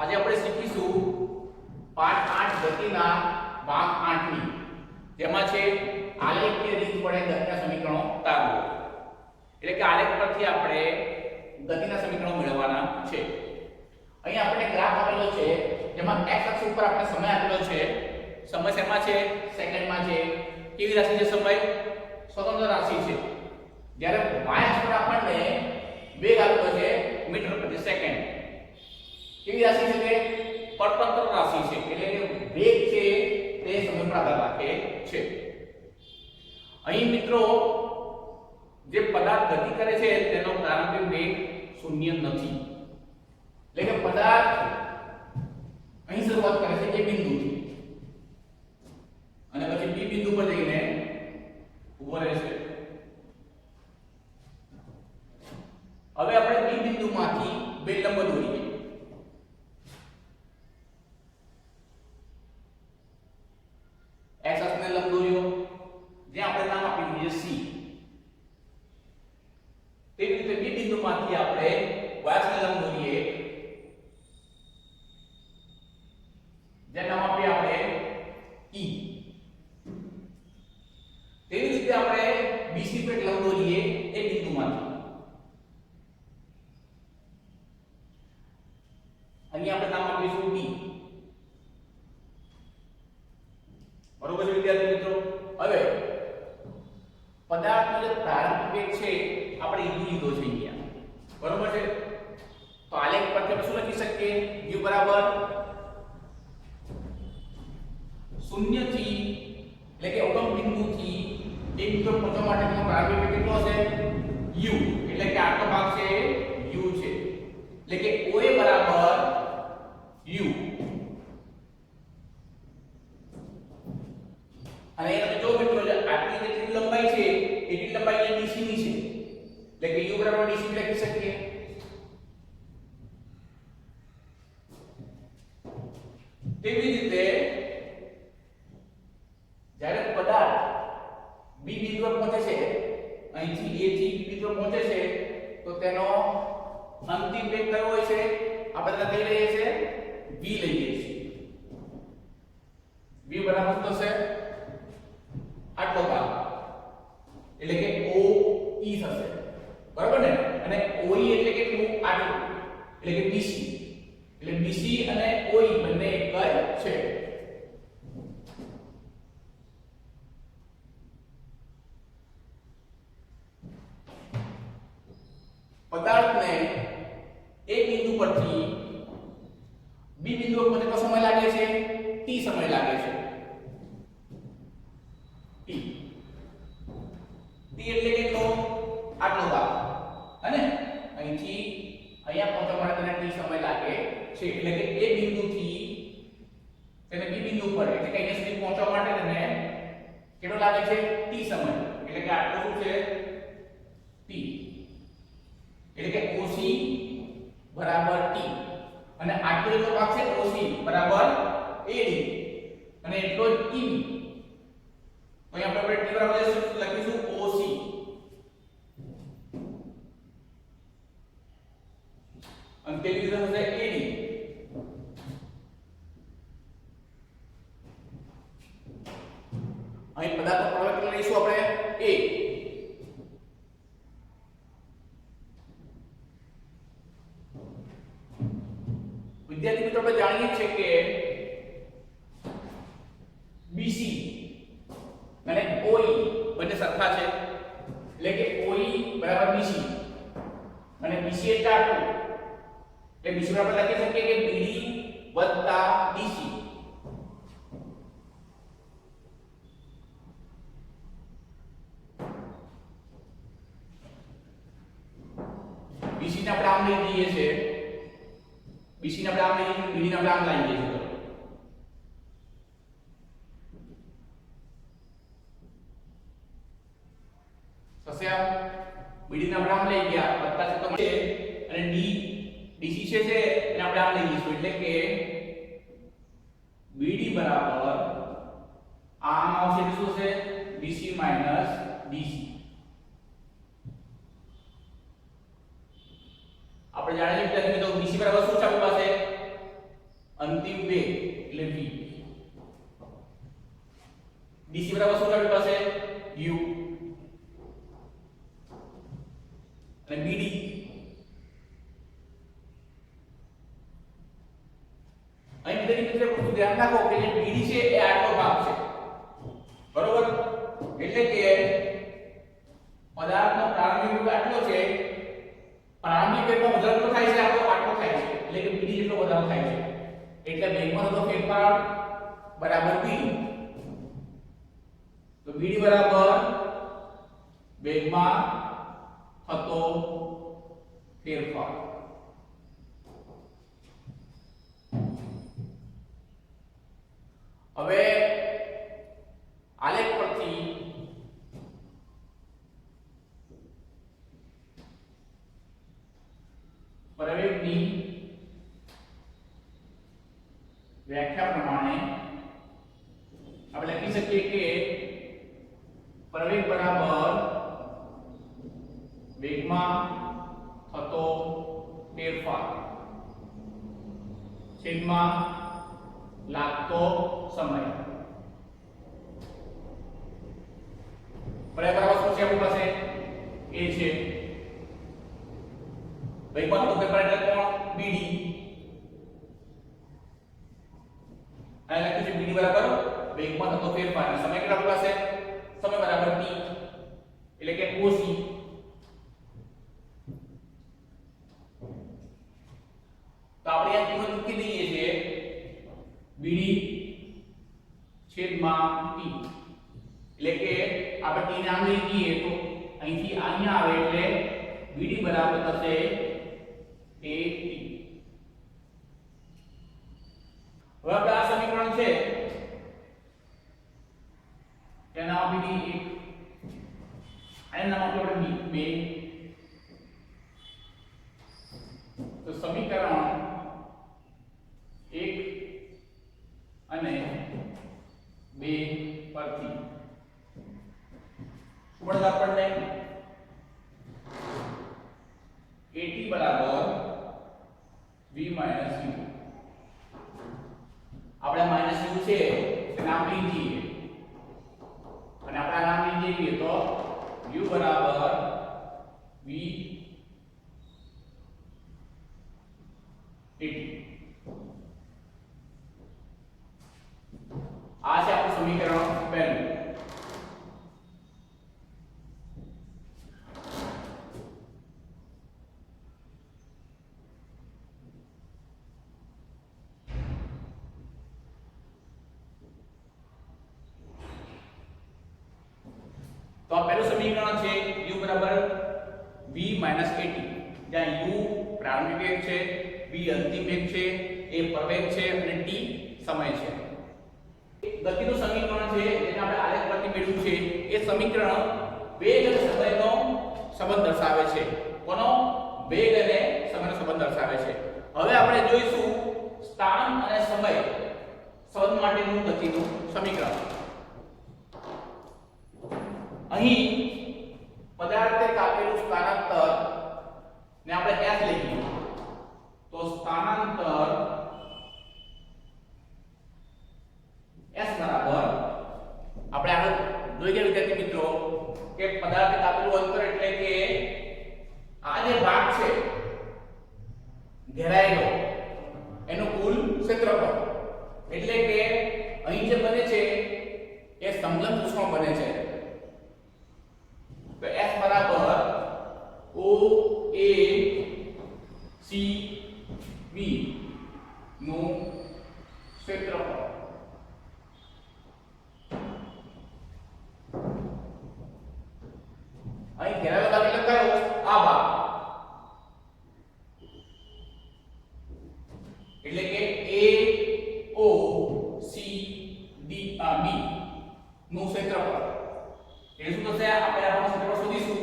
આજે આપણે શીખીશું પાઠ 8 ગતિના ભાગ 8 ની, જેમાં છે આલેખીય રીત વડે ગતિના સમીકરણો તારવો. એટલે કે આલેખ પરથી આપણે ગતિના સમીકરણો મેળવવાના છે. અહીં આપણે ગ્રાફ આપેલો છે, જેમાં x અક્ષ ઉપર આપણે સમય આપેલો છે. સમય શેમાં છે? સેકન્ડમાં છે. કેવી રાશિ છે સમય? સ્વતંત્ર રાશિ છે. જ્યારે y અક્ષ પર આપણને વેગ આપેલો છે મીટર પ્રતિ સેકન્ડ. કેવી રાશિ છે? તે પરતંત્ર રાશિ છે, એટલે કે વેગ છે તે સમય પર આધાર રાખે છે. અહીં મિત્રો જે પદાર્થ ગતિ કરે છે તેનો પ્રારંભિક વેગ શૂન્ય નથી. એટલે કે પદાર્થ અહીં શરૂઆત કરે છે એ બિંદુથી અને પછી બી બિંદુ પર જઈને ઊભો રહેશે. હવે આપણે બી બિંદુમાંથી બે લંબ દોરીએ. x અક્ષને લંબ દોર્યો, જે આપણે નામ આપી દીધું છે c. તેવી રીતે બી બિંદુમાંથી આપણે y અક્ષને લંબ દોરીએ, જે નામ આપીએ આપણે e. તેવી રીતે આપણે BC પર લંબ દોરીએ એ બિંદુમાંથી. અહીં આપણે નામ આપીશું D. બરોબર છે વિદ્યાર્થી મિત્રો? હવે પદાર્થનો જે પ્રારંભિક વેગ છે આપણે u લીધો છે અહીંયા. બરોબર છે? તો આલેખ પરથી આપણે શું લખી શકીએ? u બરાબર 0 થી, એટલે કે ઉગમ બિંદુથી એક બિંદુ પર પહોંચવા માટેનો પ્રારંભિક વેગ કેટલો છે? u. એટલે કે આટલો ભાગ છે u છે. એટલે કે OA બરાબર u. અને એ જો મિત્રો આટલી જેટલી લંબાઈ છે એટલી લંબાઈ એ BC ની છે, એટલે કે u બરાબર BC લખી શકીએ. તેવી રીતે જ્યારે પદાર્થ બી બિંદુ પર પહોંચે છે, અહીંથી a થી b બિંદુ પર પહોંચે છે, તો તેનો અંતિમ વેગ કયો હોય છે? આપણે કઈ લઈએ છીએ? v લઈએ છીએ. v બરાબર શું થશે? આટલો ભાગ, એટલે કે OE થશે. બરાબર ને? અને OE એટલે કેટલું? આટલું, એટલે કે BC. એટલે BC અને OE બંને એક જ છે. પદાર્થને એક બિંદુ પરથી બી બિંદુ પર કેટલો સમય લાગે છે? t સમય લાગે છે. t એટલે કેટલો? આટલો ભાગ. અને અહીંથી અહીંયા પહોંચવા માટે તેને t સમય લાગે છે. એટલે કે એ બિંદુથી તેને બી બિંદુ પર, એટલે કે અહીંયા સુધી પહોંચવા માટે તેને કેટલો લાગે છે? t સમય. એટલે કે આટલો શું છે? t. એટલે કે OC બરાબર t. અને આટલો જેટલો ભાગ છે OC બરાબર AD, અને એટલો જ EB. તો અહીં આપણે t બરાબર લખીશું OC. અને તેવી રીતે થશે AD. અહીં પદાર્થનો પ્રવેગ લઈશું આપણે A. વિદ્યાર્થી મિત્રો આપણે જાણીએ છીએ કે BC અને OE બંને સરખા છે. એટલે કે OE બરાબર BC અને BC એટલે આટલું. એટલે BC બરાબર લખી શકીએ કે BD વત્તા BC. BC ને આપણે આમ લઈ લઈએ છીએ, BC ને આપણે આમ લઈએ છીએ, BD ને આપણે આમ લઈએ છીએ. થશે આમ. BD ને આપણે આમ લઈ ગયા, વત્તા છે તો છે, અને DC છે એને આપણે આમ લઈ લઈશું. એટલે કે BD બરાબર આમ આવશે એટલે શું છે? BC minus DC. આપણે જાણીએ છીએ કે BC બરાબર શું છે આપણી પાસે? DC બરાબર શું આપણી પાસે u અને BD અહીં વિદ્યાર્થી મિત્રો ધ્યાન રાખો કે જે BD છે એ આટલો ભાગ છે બરોબર એટલે કે પદાર્થનો પ્રારંભિક વેગ આટલો છે પ્રારંભિક વેગમાં વધારો કેટલો થાય છે આટલો થાય છે એટલે કે BD જેટલો વધારો થાય છે એટલે વેગમાં થતો ફેરફાર બરાબર BD તો BD બરાબર વેગમાં થતો ફેરફાર હવે આલેખ પરથી પ્રવેગની વ્યાખ્યા પ્રમાણે આપણે લખી શકીએ કે પ્રવેગ બરાબર વેગમાં થતો ફેરફાર છેદમાં લાગતો સમય પ્રવેગ બરાબર શું છે આપણી પાસે એ છે વેગમાં થતો ફેરફાર એટલે કોણ BD અને લખ્યું છે BD બરાબર વેગમાં થતો ફેરફાર અને સમય કેટલો આપણી પાસે સમય બરાબર t એટલે કે OC તો આપણે આ કિંમત મૂકી દઈએ છીએ BD છેદમાં t એટલે કે આપણે t ને આમ લઈ જઈએ તો અહીંથી અહીંયા આવે એટલે BD બરાબર થશે AT હવે આપણે આ સમીકરણ છે તેના નામ BD 1 અને નામ આપણે B 2 તો સમીકરણ 1 અને 2 પરથી શું મળે આપણને AT બરાબર V - U આપણે માઈનસ u છે તે નામ લઈ જઈએ અને આપણે નામ લઈ જઈએ તો u બરાબર V AT આ છે આપણું સમીકરણ પહેલું તો આ પહેલું સમીકરણ છે u બરાબર v AT જ્યાં u પ્રારંભિક વેગ છે v અંતિમ વેગ છે a પ્રવેગ છે અને t સમય છે ગતિનું સમીકરણ છે જેને આપણે આલેખ પરથી મેળવ્યું છે એ સમીકરણ વેગ અને સમયનો સંબંધ દર્શાવે છે કોનો વેગ અને સમયનો સંબંધ દર્શાવે છે હવે આપણે જોઈશું સ્થાન અને સમય સંબંધ માટેનું ગતિનું સમીકરણ અહીં પદાર્થે કાપેલું સ્થાનાંતર ને આપણે s લઈએ તો સ્થાનાંતર s બરાબર આપણે આગળ જોઈ ગયા વિદ્યાર્થી મિત્રો કે પદાર્થે કાપેલું અંતર એટલે કે આ જે ભાગ છે ઘેરાયેલો એનું કુલ ક્ષેત્રફળ એટલે કે અહીં જે બને છે એ સંલગ્ન પૃષ્ઠ બને છે તો s બરાબર OACB નું ક્ષેત્રફળ અહીં ઘેરાયેલો ભાગ એટલે કયો આ ભાગ એટલે કે AOCD B નું ક્ષેત્રફળ એટલે શું થશે આપણે આપણું ક્ષેત્રફળ શોધીશું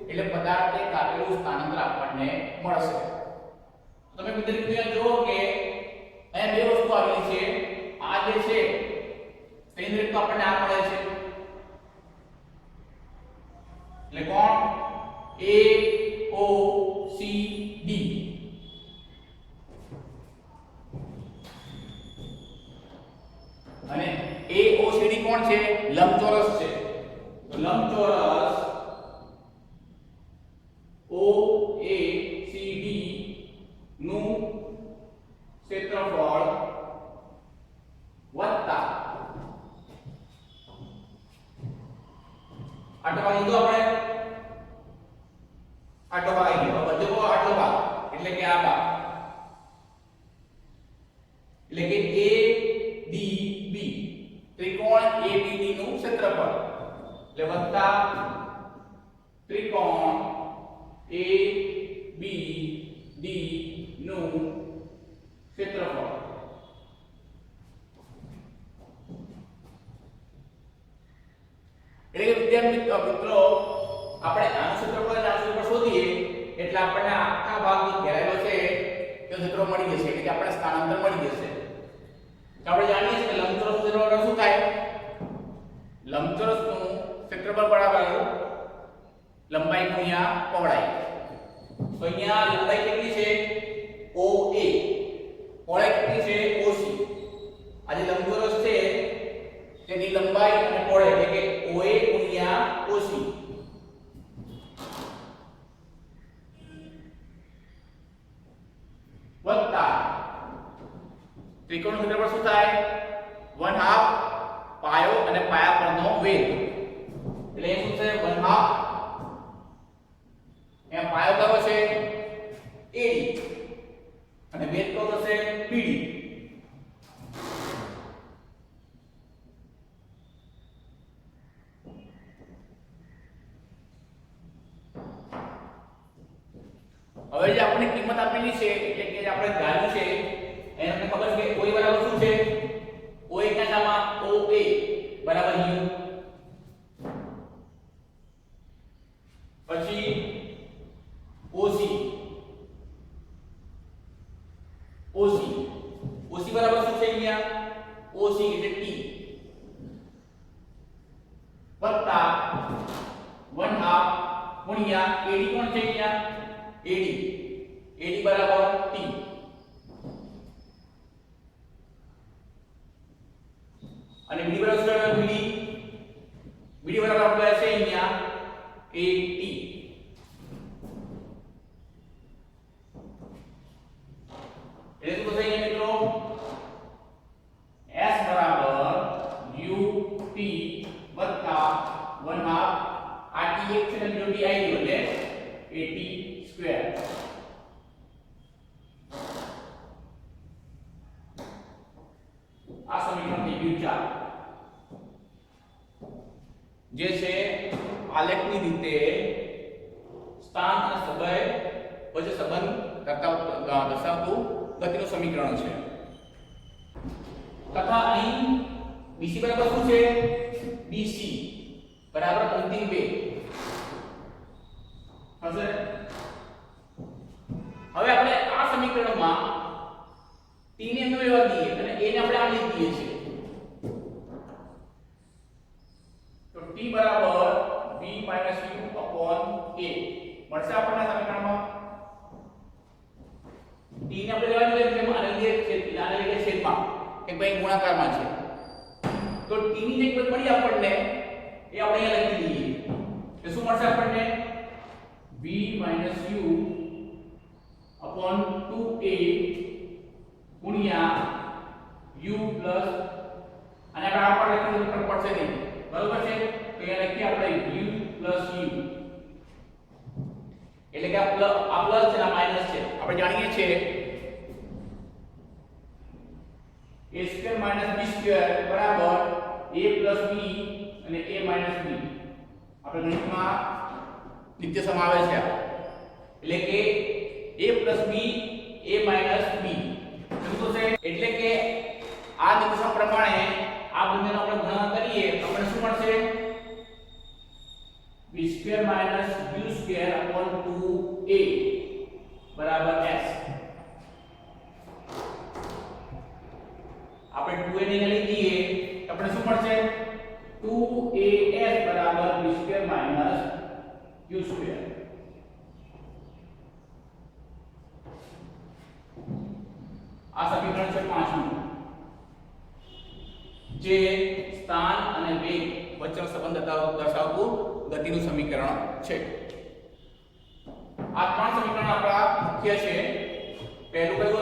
એટલે પદાર્થે કાપેલું સ્થાનાંતર આપણને મળશે તમે વિદ્યાર્થીઓ જુઓ કે અહીંયા બે વસ્તુ આવેલી છે આ જે છે તેની રીત તો આપણને આ મળે છે એટલે કોણ AOCD અને AOCD કોણ છે? લંબચોરસ છે. તો લંબચોરસ OACD નું ક્ષેત્રફળ વત્તા આટલો ભાગ લીધો આપણે, આટલો ભાગ આવી ગયો. બધો આટલો ભાગ એટલે કે આ ભાગ, એટલે કે ADB ત્રિકોણ ABD નું ક્ષેત્રફળ, એટલે વત્તા ત્રિકોણ ABD નું ક્ષેત્રફળ. એટલે કે વિદ્યાર્થી મિત્રો આપણે આનું ક્ષેત્રફળ અને આનું ક્ષેત્રફળ શોધીએ એટલે આપણને આખા ભાગ જે ઘેરાયેલો છે તે ક્ષેત્રફળ મળી જશે, એટલે કે આપણે સ્થાનાંતર મળી જશે. તો આપણે જાણીએ છીએ કે લંબચોરસનું ક્ષેત્રફળ શું થાય? લંબચોરસનું ક્ષેત્રફળ બરાબર લંબાઈ ગુણ્યા પહોળાઈ. તો અહીંયા લંબાઈ કેટલી છે? OA. પહોળાઈ કેટલી છે? OC. આ જે લંબચોરસ છે તેની લંબાઈ અને પહોળાઈ એટલે કે OA ગુણ્યા OC વત્તા ત્રિકોણનું ક્ષેત્રફળ શું થાય? 1/2 પાયો અને પાયા પરનો વેધ, એટલે એ શું છે? 1/2 એ પાયો કયો છે? AD અને વેધ કયો થશે? PD. હવે જે આપણે કિંમત આપેલી છે એટલે કે જે આપણે ધાર્યું છે એને તમને ખબર છે કે OA બરાબર શું છે? OA ના નામમાં OA બરાબર U, પછી OC બરાબર શું છે? અહીંયા OC એટલે T વત્તા 1/2 ગુણ્યા AD કોણ છે? અહીંયા AD બરાબર T. અને BD બરાબર શું? BD બરાબર આપણે છે અહીંયા AT. એટલે શું થશે અહીંયા મિત્રો? S બરાબર UT વત્તા 1/2 આ T એક છે અને બીજો T આવી ગયો એટલે AT સ્ક્વેર. આ સમીકરણ થઈ ગયું 4 જે છે આલેખની રીતે સ્થાન અને સમય વચ્ચે સંબંધ દર્શાવતું ગતિનું સમીકરણ છે. તથા અહીં BC બરાબર શું છે? BC બરાબર અંતિમ બે હશે. હવે આપણે આ સમીકરણમાં t ને એમનો લેવા દઈએ અને a ને આપણે આ લઈ દઈએ છીએ, તો t બરાબર b - u / a મળશે આપણને સમીકરણમાં. t ને આપણે લેવા દઈએ એટલે આને લઈએ છેદમાં એક ભાઈ ગુણાકારમાં છે, તો t ની જે કિંમત મળી આપણને એ આપણે અહીંયા લખી દઈએ. તો શું મળશે આપણને? b - u / 2a ગુણ્યા u પ્લસ અને આપણે આ પર લખીએ તો પડશે નહીં, બરોબર છે? તો અહીંયા લખીએ આપણે u પ્લસ u, એટલે કે આ પ્લસ છે આ માઈનસ છે. આપણે જાણીએ છીએ a square minus b square બરાબર a પ્લસ b અને a માઈનસ b. આપણે ગણિતમાં નિત્ય સમ આવે છે, એટલે કે a plus b a minus b શું થશે? એટલે કે આ નિત્ય સમ પ્રમાણે આ બંનેનો આપણે ગુણાકાર કરીએ તો આપણે શું મળશે? b square minus u square upon 2a બરાબર s. આપણે 2a ને લઈ દઈએ તો આપણે શું મળશે? 2as બરાબર b square minus u square. આ સમીકરણ છે 5મું. જે સ્થાન અને વેગ વચ્ચેનો સંબંધ દર્શાવતું ગતિનું સમીકરણ છે। આ ત્રણ સમીકરણ આપણા મુખ્ય છે। પહેલું કયું